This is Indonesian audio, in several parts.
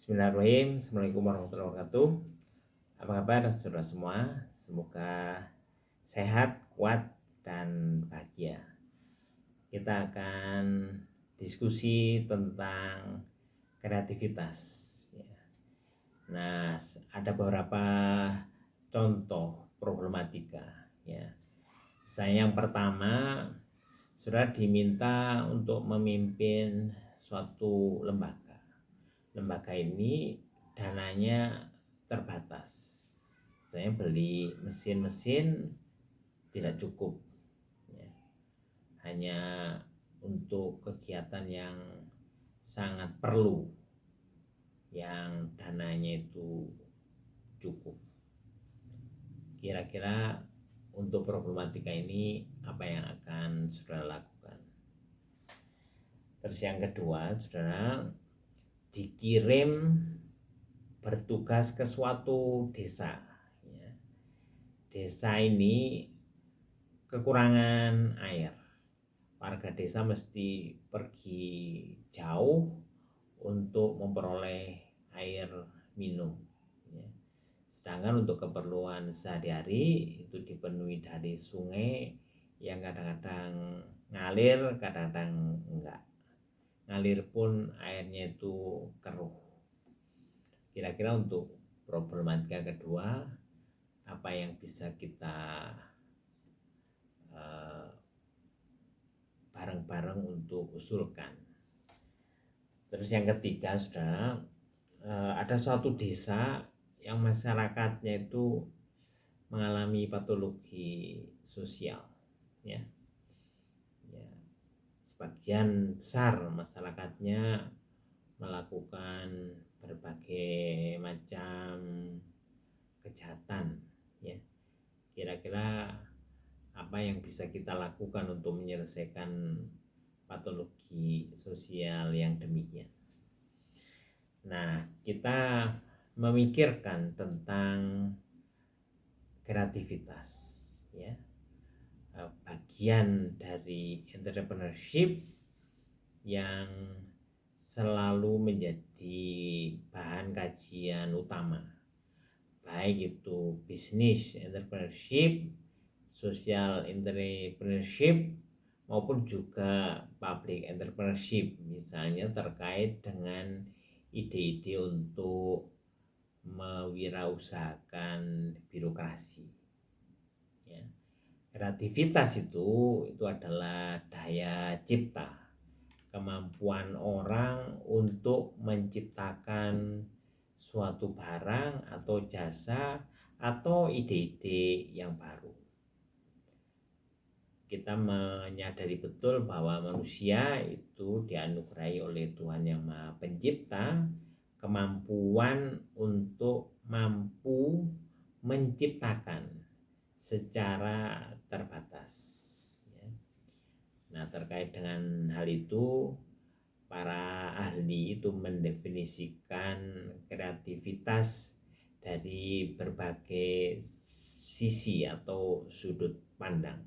Bismillahirrahmanirrahim. Assalamualaikum warahmatullahi wabarakatuh. Apa kabar saudara semua? Semoga sehat, kuat, dan bahagia. Kita akan diskusi tentang kreativitas. Nah, ada beberapa contoh problematika. Misalnya yang pertama, saudara diminta untuk memimpin suatu lembaga. Lembaga ini dananya terbatas. Saya beli mesin-mesin tidak cukup, hanya untuk kegiatan yang sangat perlu, yang dananya itu cukup. Kira-kira untuk problematika ini apa yang akan saudara lakukan? Terus yang kedua, saudara dikirim bertugas ke suatu desa. Desa ini kekurangan air. Warga desa mesti pergi jauh untuk memperoleh air minum. Sedangkan untuk keperluan sehari-hari itu dipenuhi dari sungai yang kadang-kadang ngalir, kadang-kadang enggak. Ngalir pun airnya itu keruh. Kira-kira untuk problematika kedua, apa yang bisa kita bareng-bareng untuk usulkan? Terus yang ketiga, saudara, ada suatu desa yang masyarakatnya itu mengalami patologi sosial, sebagian besar masyarakatnya melakukan berbagai macam kejahatan. Kira-kira apa yang bisa kita lakukan untuk menyelesaikan patologi sosial yang demikian? Nah, kita memikirkan tentang kreativitas, bagian dari entrepreneurship yang selalu menjadi bahan kajian utama, baik itu bisnis entrepreneurship, social entrepreneurship, maupun juga public entrepreneurship, misalnya terkait dengan ide-ide untuk mewirausahakan birokrasi. Kreativitas itu adalah daya cipta, kemampuan orang untuk menciptakan suatu barang atau jasa atau ide-ide yang baru. Kita menyadari betul bahwa manusia itu dianugerahi oleh Tuhan Yang Maha Pencipta kemampuan untuk mampu menciptakan secara terbatas. Nah, terkait dengan hal itu, para ahli itu mendefinisikan kreativitas dari berbagai sisi atau sudut pandang.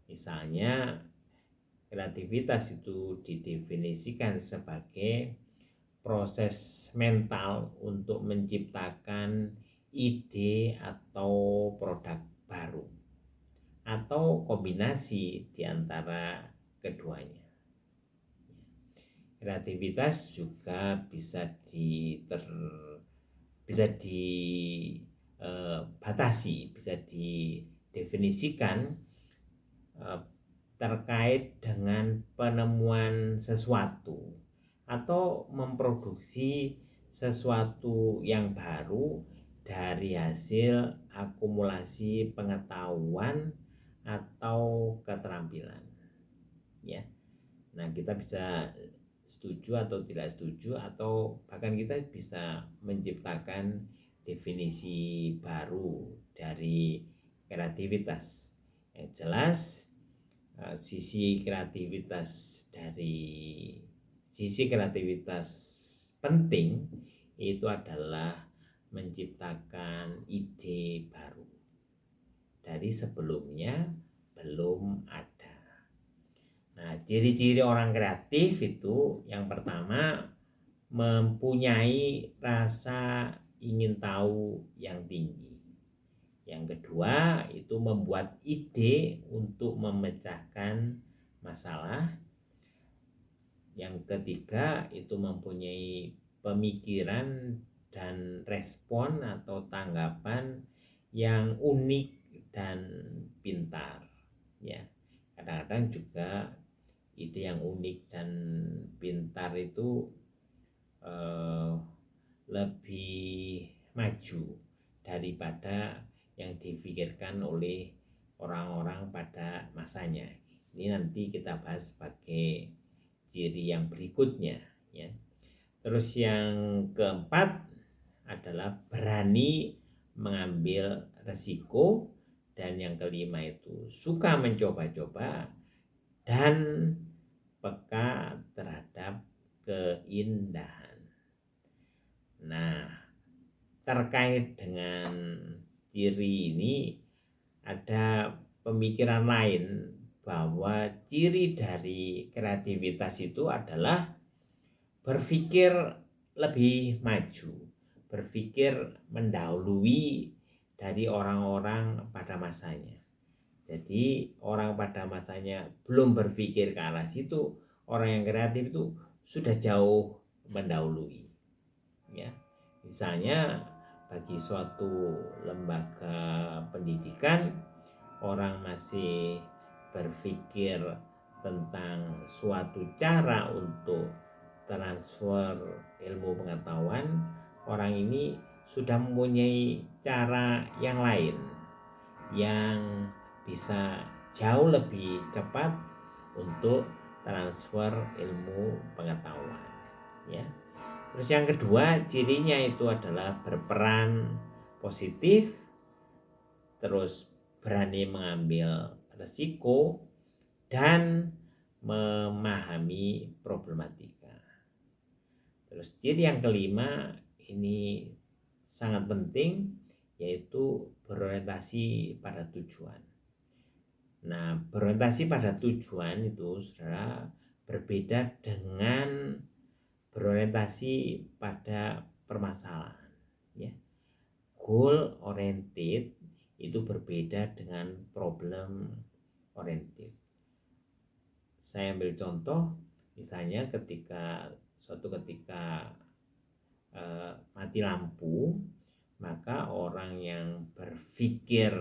Misalnya, kreativitas itu didefinisikan sebagai proses mental untuk menciptakan ide atau produk baru atau kombinasi di antara keduanya. Kreativitas juga bisa dibatasi, bisa didefinisikan terkait dengan penemuan sesuatu atau memproduksi sesuatu yang baru dari hasil akumulasi pengetahuan atau keterampilan. Nah, kita bisa setuju atau tidak setuju, atau bahkan kita bisa menciptakan definisi baru dari kreativitas. Yang jelas, sisi kreativitas penting itu adalah menciptakan ide baru dari sebelumnya belum ada. Nah, ciri-ciri orang kreatif itu yang pertama mempunyai rasa ingin tahu yang tinggi. Yang kedua itu membuat ide untuk memecahkan masalah. Yang ketiga itu mempunyai pemikiran dan respon atau tanggapan yang unik dan pintar, ya. Kadang-kadang juga ide yang unik dan pintar itu lebih maju daripada yang dipikirkan oleh orang-orang pada masanya. Ini nanti kita bahas sebagai ciri yang berikutnya, ya. Terus yang keempat adalah berani mengambil resiko, dan yang kelima itu suka mencoba-coba dan peka terhadap keindahan. Nah, terkait dengan ciri ini ada pemikiran lain bahwa ciri dari kreativitas itu adalah berpikir lebih maju, berpikir mendahului dari orang-orang pada masanya. Jadi orang pada masanya belum berpikir ke arah situ, orang yang kreatif itu sudah jauh mendahului, ya. Misalnya bagi suatu lembaga pendidikan, orang masih berpikir tentang suatu cara untuk transfer ilmu pengetahuan, orang ini sudah mempunyai cara yang lain yang bisa jauh lebih cepat untuk transfer ilmu pengetahuan, ya. Terus yang kedua, cirinya itu adalah berperan positif, terus berani mengambil resiko, dan memahami problematika. Terus ciri yang kelima ini sangat penting, yaitu berorientasi pada tujuan. Nah, berorientasi pada tujuan itu saudara berbeda dengan berorientasi pada permasalahan, ya. Goal oriented itu berbeda dengan problem oriented. Saya ambil contoh, misalnya suatu ketika mati lampu, maka orang yang berpikir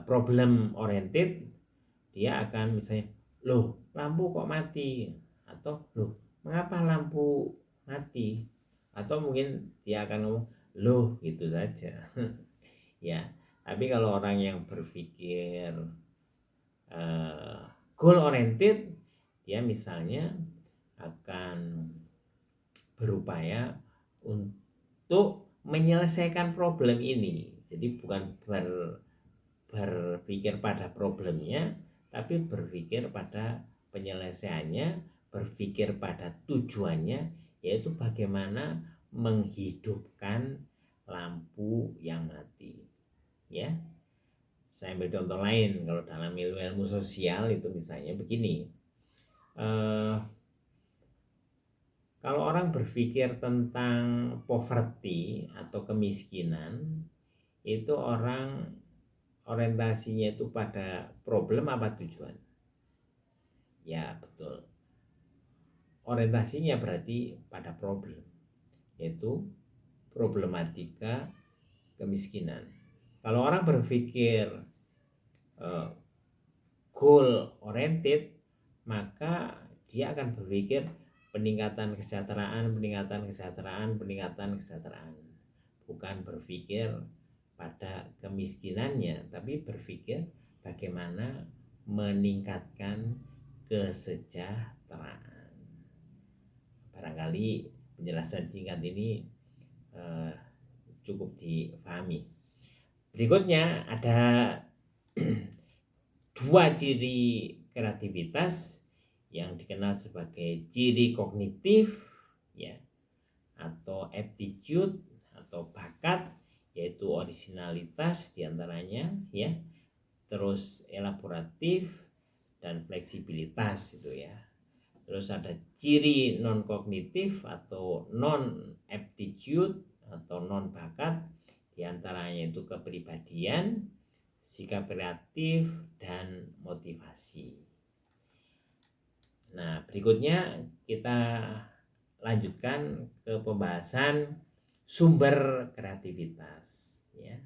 problem oriented, dia akan misalnya, loh lampu kok mati, atau loh mengapa lampu mati, atau mungkin dia akan ngomong loh gitu saja. Ya, tapi kalau orang yang berpikir goal oriented, dia misalnya akan berupaya untuk menyelesaikan problem ini. Jadi bukan berpikir pada problemnya, tapi berpikir pada penyelesaiannya, berpikir pada tujuannya, yaitu bagaimana menghidupkan lampu yang mati, ya. Saya ambil contoh lain, kalau dalam ilmu sosial itu misalnya begini, kalau orang berpikir tentang poverty atau kemiskinan, itu orang orientasinya itu pada problem apa tujuan? Ya betul, orientasinya berarti pada problem, yaitu problematika kemiskinan. Kalau orang berpikir goal oriented, maka dia akan berpikir peningkatan kesejahteraan, bukan berpikir pada kemiskinannya, tapi berpikir bagaimana meningkatkan kesejahteraan. Barangkali penjelasan singkat ini cukup dipahami. Berikutnya ada dua ciri kreativitas yang dikenal sebagai ciri kognitif, ya, atau aptitude atau bakat, yaitu originalitas diantaranya, ya, terus elaboratif dan fleksibilitas itu ya. Terus ada ciri non kognitif atau non aptitude atau non bakat, diantaranya itu kepribadian, sikap kreatif, dan motivasi. Nah, berikutnya kita lanjutkan ke pembahasan sumber kreativitas ya.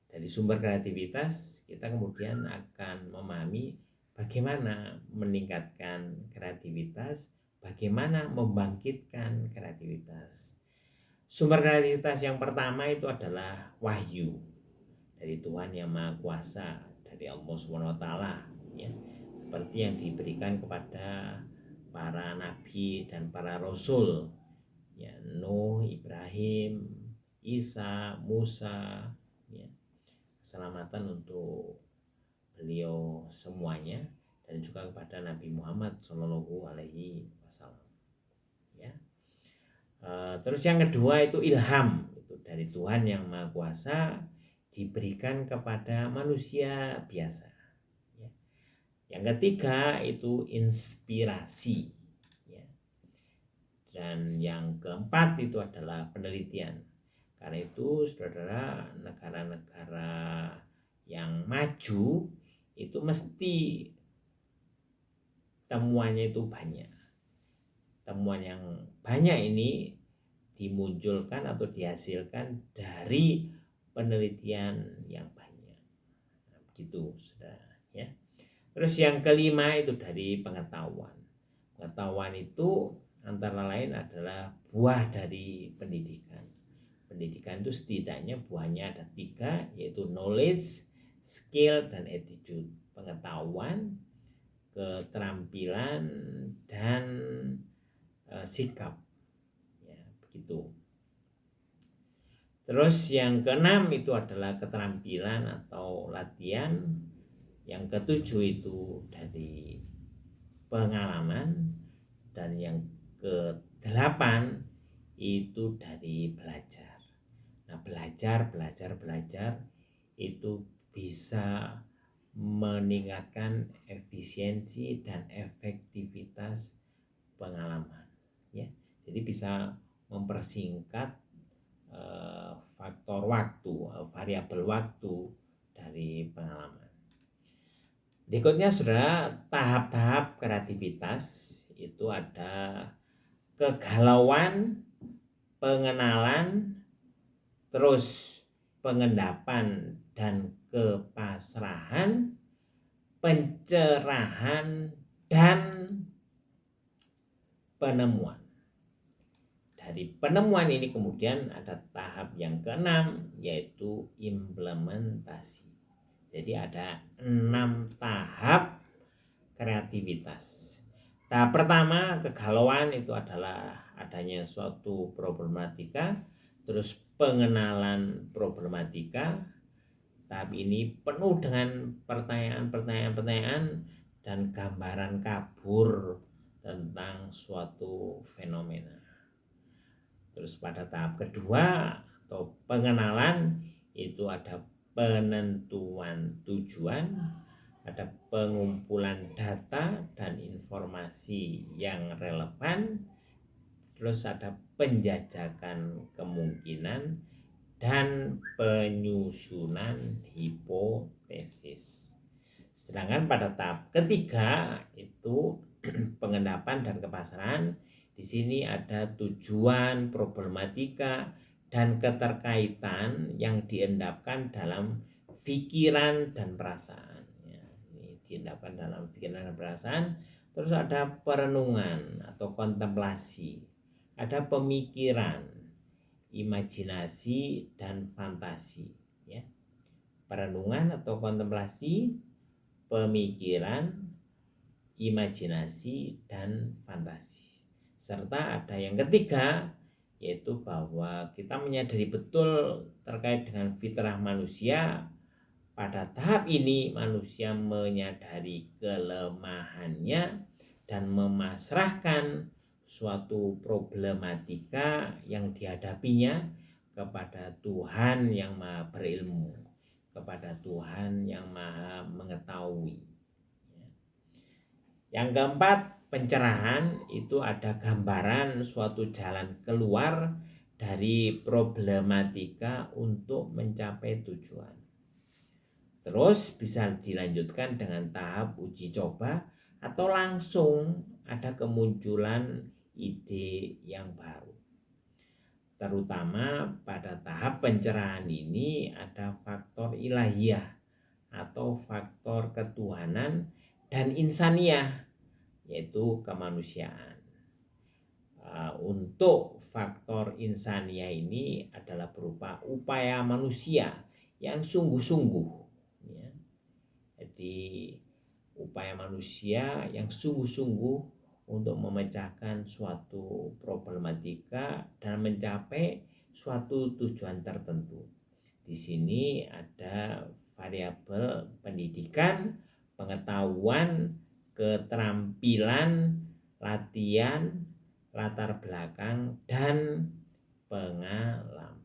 Dari sumber kreativitas kita kemudian akan memahami bagaimana meningkatkan kreativitas, bagaimana membangkitkan kreativitas. Sumber kreativitas yang pertama itu adalah wahyu dari Tuhan Yang Maha Kuasa, dari Allah SWT ya, seperti yang diberikan kepada para nabi dan para rasul ya, Nuh, Ibrahim, Isa, Musa ya. Keselamatan untuk beliau semuanya, dan juga kepada Nabi Muhammad Shallallahu Alaihi Wasallam ya. Terus yang kedua itu ilham, itu dari Tuhan Yang Maha Kuasa, diberikan kepada manusia biasa ya. Yang ketiga itu inspirasi ya. Dan yang keempat itu adalah penelitian. Karena itu saudara, negara-negara yang maju itu mesti temuannya itu banyak. Temuan yang banyak ini dimunculkan atau dihasilkan dari penelitian yang banyak. Nah, begitu saudara ya. Terus yang kelima itu dari pengetahuan. Pengetahuan itu antara lain adalah buah dari pendidikan. Pendidikan itu setidaknya buahnya ada 3, yaitu knowledge, skill, dan attitude. Pengetahuan, keterampilan, dan sikap ya, begitu. Terus yang keenam itu adalah keterampilan atau latihan. Yang ketujuh itu dari pengalaman, dan yang kedelapan itu dari belajar. Nah, belajar itu bisa meningkatkan efisiensi dan efektivitas pengalaman ya. Jadi bisa mempersingkat faktor waktu, variabel waktu dari pengalaman. Berikutnya saudara, tahap-tahap kreativitas itu ada kegalauan, pengenalan, terus pengendapan dan kepasrahan, pencerahan, dan penemuan. Dari penemuan ini kemudian ada tahap yang keenam, yaitu implementasi. Jadi ada 6 tahap kreativitas. Tahap pertama, kegalauan, itu adalah adanya suatu problematika, terus pengenalan problematika. Tahap ini penuh dengan pertanyaan-pertanyaan dan gambaran kabur tentang suatu fenomena. Terus pada tahap kedua atau pengenalan itu ada penentuan tujuan, ada pengumpulan data dan informasi yang relevan, terus ada penjajakan kemungkinan dan penyusunan hipotesis. Sedangkan pada tahap ketiga itu pengendapan dan kepasrahan. Di sini ada tujuan, problematika, dan keterkaitan yang diendapkan dalam pikiran dan perasaan. Ya, ini diendapkan dalam pikiran dan perasaan. Terus ada perenungan atau kontemplasi, ada pemikiran, imajinasi, dan fantasi. Ya. Perenungan atau kontemplasi, pemikiran, imajinasi, dan fantasi. Serta ada yang ketiga, yaitu bahwa kita menyadari betul terkait dengan fitrah manusia. Pada tahap ini manusia menyadari kelemahannya dan memasrahkan suatu problematika yang dihadapinya kepada Tuhan yang Maha Berilmu, kepada Tuhan yang Maha Mengetahui. Yang keempat, pencerahan itu ada gambaran suatu jalan keluar dari problematika untuk mencapai tujuan. Terus bisa dilanjutkan dengan tahap uji coba atau langsung ada kemunculan ide yang baru. Terutama pada tahap pencerahan ini ada faktor ilahiyah atau faktor ketuhanan dan insaniyah, yaitu kemanusiaan. Untuk faktor insania ini adalah berupa upaya manusia yang sungguh-sungguh, ya. Jadi upaya manusia yang sungguh-sungguh untuk memecahkan suatu problematika dan mencapai suatu tujuan tertentu. Di sini ada variabel pendidikan, pengetahuan, keterampilan, latihan, latar belakang, dan pengalaman.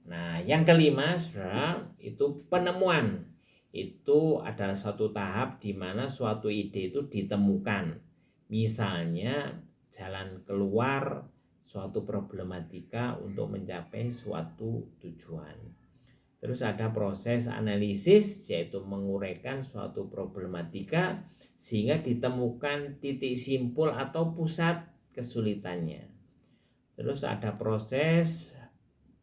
Nah, yang kelima, saudara, itu penemuan. Itu adalah suatu tahap di mana suatu ide itu ditemukan. Misalnya jalan keluar suatu problematika untuk mencapai suatu tujuan. Terus ada proses analisis, yaitu menguraikan suatu problematika sehingga ditemukan titik simpul atau pusat kesulitannya. Terus ada proses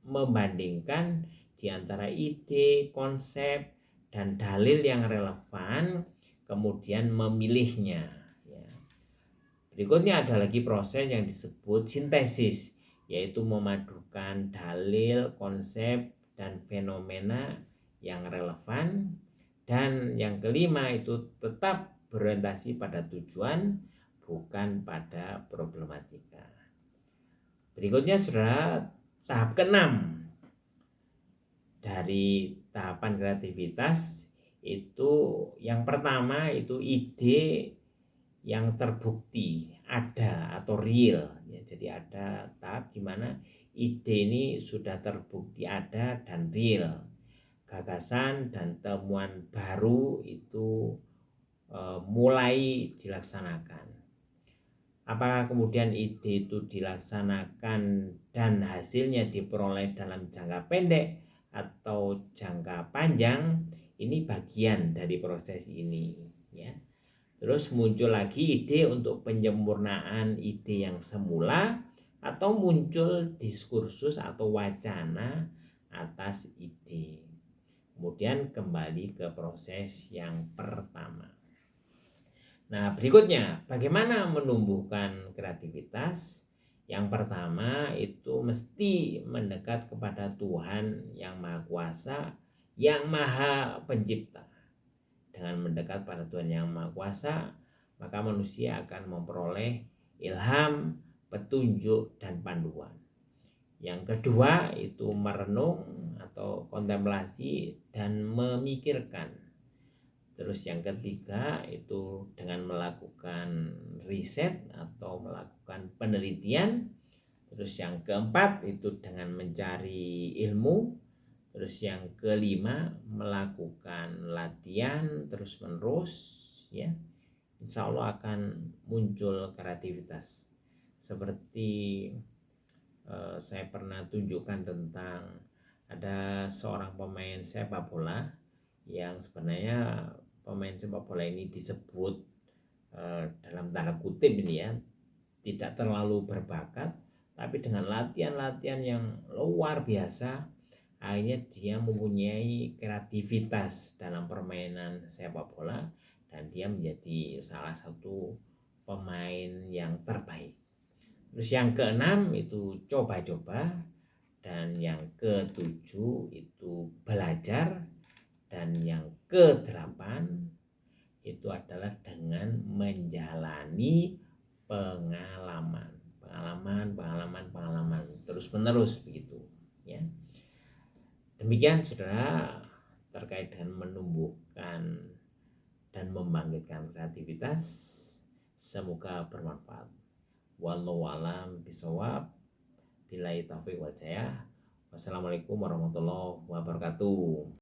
membandingkan di antara ide, konsep, dan dalil yang relevan, kemudian memilihnya. Berikutnya ada lagi proses yang disebut sintesis, yaitu memadukan dalil, konsep, dan fenomena yang relevan. Dan yang kelima itu tetap berorientasi pada tujuan, bukan pada problematika. Berikutnya, saudara, tahap keenam dari tahapan kreativitas itu yang pertama itu ide yang terbukti ada atau real, ya. Jadi ada tahap di mana ide ini sudah terbukti ada dan real. Gagasan dan temuan baru itu mulai dilaksanakan. Apakah kemudian ide itu dilaksanakan dan hasilnya diperoleh dalam jangka pendek atau jangka panjang, ini bagian dari proses ini, ya. Terus muncul lagi ide untuk penyempurnaan ide yang semula atau muncul diskursus atau wacana atas ide. Kemudian kembali ke proses yang pertama. Nah, berikutnya bagaimana menumbuhkan kreativitas? Yang pertama itu mesti mendekat kepada Tuhan yang Maha Kuasa, yang Maha Pencipta. Dengan mendekat pada Tuhan yang Maha Kuasa, maka manusia akan memperoleh ilham, petunjuk, dan panduan. Yang kedua itu merenung atau kontemplasi dan memikirkan. Terus yang ketiga itu dengan melakukan riset atau melakukan penelitian. Terus yang keempat itu dengan mencari ilmu. Terus yang kelima melakukan latihan terus menerus, ya. Insya Allah akan muncul kreativitas. Seperti saya pernah tunjukkan tentang ada seorang pemain sepak bola yang sebenarnya pemain sepak bola ini disebut dalam tanda kutip ini, ya, tidak terlalu berbakat, tapi dengan latihan-latihan yang luar biasa akhirnya dia mempunyai kreativitas dalam permainan sepak bola dan dia menjadi salah satu pemain yang terbaik. Terus yang keenam itu coba-coba, dan yang ketujuh itu belajar, dan yang kedelapan itu adalah dengan menjalani pengalaman terus menerus begitu, ya. Demikian, saudara, terkait dengan menumbuhkan dan membangkitkan kreativitas. Semoga bermanfaat. Wallahu a'lam bishawab. Billahi taufiq wal hidayah. Wassalamualaikum warahmatullahi wabarakatuh.